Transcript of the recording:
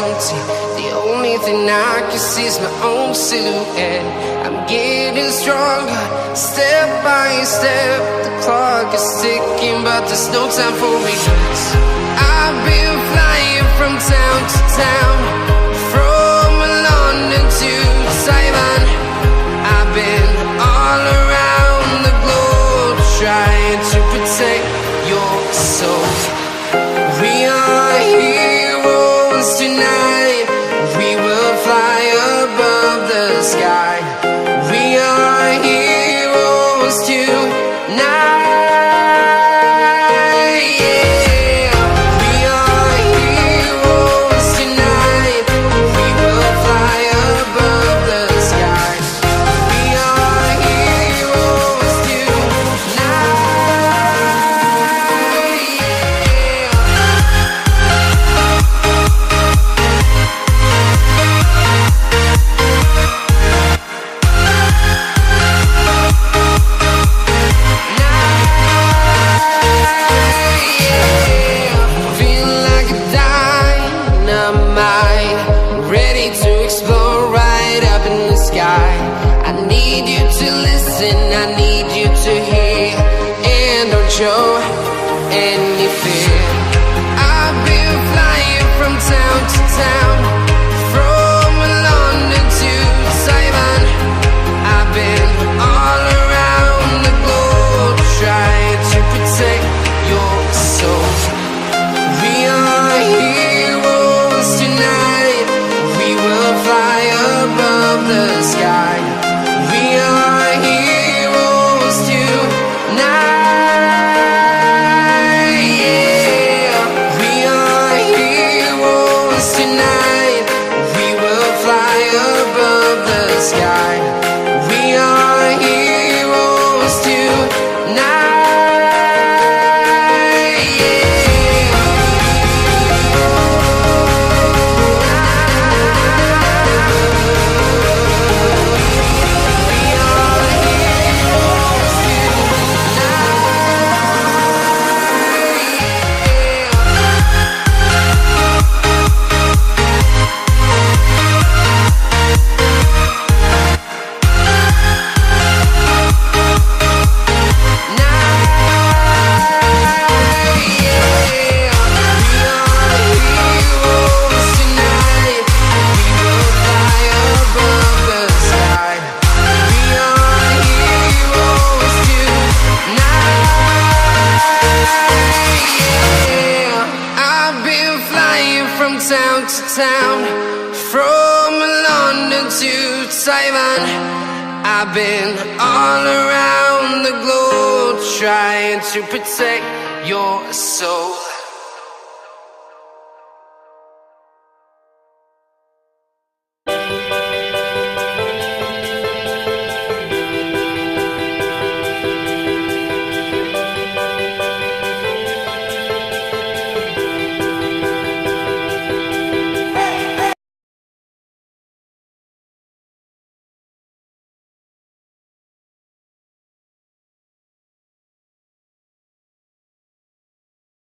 empty. The only thing I can see is my own silhouette. I'm getting stronger, step by step. The clock is ticking, but there's no time for regrets. I've been flying from town to town, from London to Taiwan. I've been all around the globe, trying to protect your soul. We are heroes tonight. We will fly above the sky. We are heroes tonight. I need you to listen, I need you to hear, and don't show any fear. I've been flying from town to town, from London to Taiwan. I've been all around the globe, trying to protect your soul. We are heroes tonight. We will fly above the sky. We are heroes tonight. Yeah. We are heroes tonight. We will fly above the sky. We are heroes tonight. Town to town, from London to Taiwan. I've been all around the globe, trying to protect your soul.